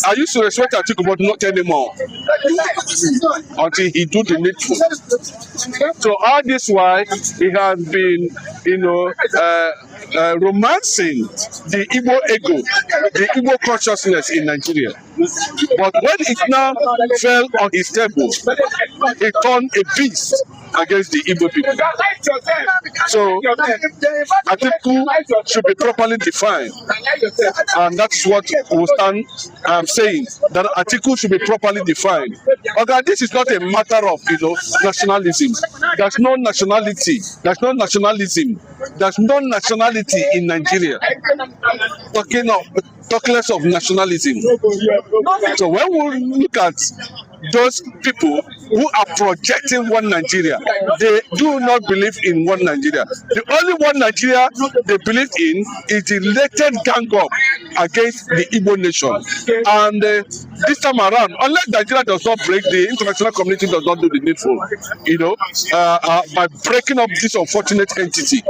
I used to respect Atiku, but not anymore. Until he do the needful. So all this while he has been, romancing the Igbo ego, the Igbo consciousness in Nigeria. But when it now fell on his table, he turned a beast against the Igbo people. So Atiku should be properly defined, and that's what we stand saying, that Atiku should be properly defined. Okay, this is not a matter of nationalism. There's no nationality. There's no nationalism. There's no nationality in Nigeria. Talk less of nationalism. So when we look at those people who are projecting one Nigeria, they do not believe in one Nigeria. The only one Nigeria they believe in is the latest gang up against the Igbo nation. And this time around, unless Nigeria does not break, the international community does not do the needful, by breaking up this unfortunate entity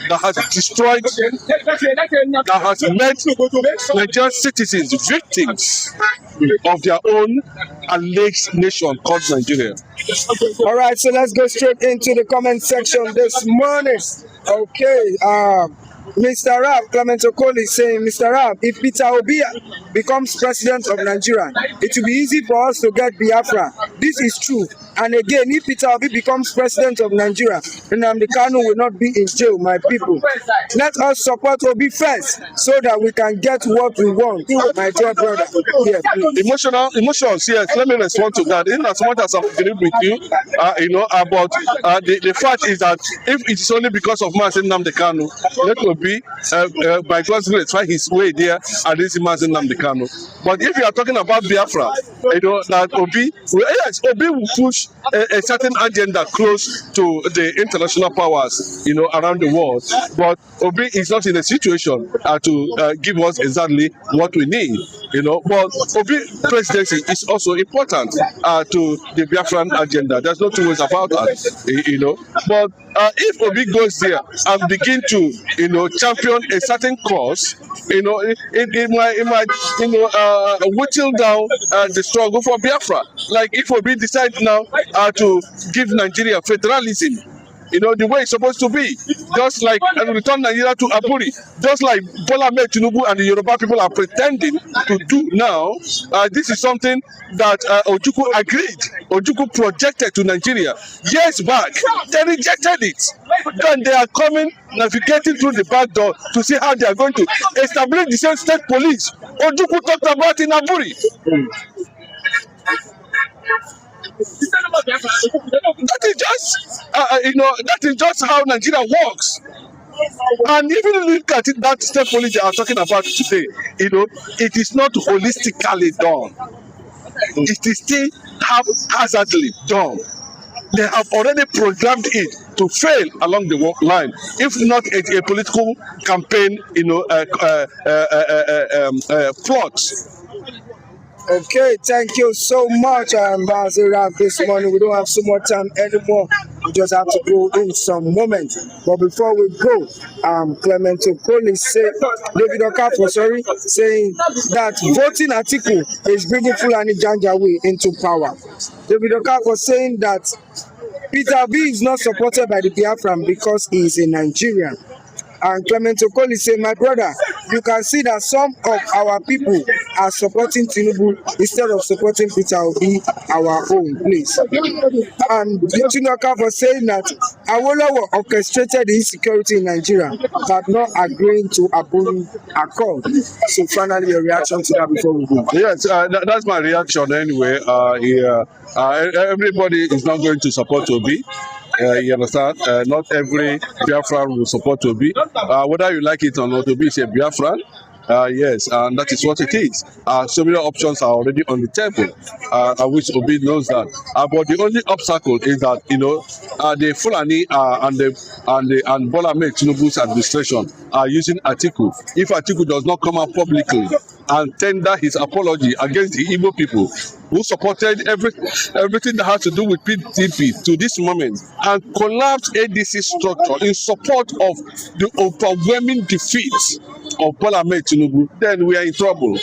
that has destroyed, that has made Nigerian citizens victims of their own alleged nation called Nigeria. All right, so let's go straight into the comment section this morning. Okay, Mr. Rab, Clement Okoli is saying, Mr. Rab, if Peter Obi becomes president of Nigeria, it will be easy for us to get Biafra. This is true. And again, if Peter Obi becomes president of Nigeria, Nnamdi Kanu will not be in jail, my people. Let us support Obi first so that we can get what we want, my dear brother. Here, Emotions, yes. Let me respond to that. In as much as I agree with you, about the fact is that if it is only because of Nnamdi Kanu, let Obi, by God's grace, find his way there and this Nnamdi Kanu. But if you are talking about Biafra, that Obi, yes, Obi will push a certain agenda close to the international powers, around the world. But Obi is not in a situation to give us exactly what we need, But Obi presidency is also important to the Biafran agenda. There's no two ways about that, But if Obi goes there and begin to, champion a certain cause, it might whittle down the struggle for Biafra. Like if Obi decides now to give Nigeria federalism, the way it's supposed to be, just like and return Nigeria to Aburi, just like Bola Ahmed Tinubu and the Yoruba people are pretending to do now. This is something that Ojukwu agreed, Ojukwu projected to Nigeria years back. They rejected it. Then they are coming, navigating through the back door to see how they are going to establish the same state police Ojukwu talked about in Aburi. That is just, that is just how Nigeria works. And even if you look at it, that state police they are talking about today, it is not holistically done. It is still haphazardly done. They have already programmed it to fail along the line, if not a political campaign, plot. Okay, thank you so much, Ambassador. This morning we don't have so much time anymore. We just have to go in some moment. But before we go, Clement Okoli said, David Okafor, saying that voting Atiku is bringing Fulani Janjaweed into power. David Okafor saying that Peter Obi is not supported by the Biafran because he is a Nigerian. And Clement Okoli say, my brother, you can see that some of our people are supporting Tinubu instead of supporting Peter Obi, our own, please. And Tinubu for saying that Awolowo orchestrated the insecurity in Nigeria, but not agreeing to Aburi Accord. So finally, a reaction to that before we go. Yes, that's my reaction anyway. Everybody is not going to support Obi. You understand? Not every Biafran will support Obi. Whether you like it or not, Obi is a Biafran. Yes, and that is what it is. So many options are already on the table, which Obi knows that. But the only obstacle is that the Fulani and Bola Ahmed Tinubu's administration are using Atiku. If Atiku does not come out publicly and tender his apology against the Igbo people who supported everything that has to do with PDP to this moment and collapsed ADC structure in support of the overwhelming defeat of Bola Ahmed Tinubu, then we are in trouble.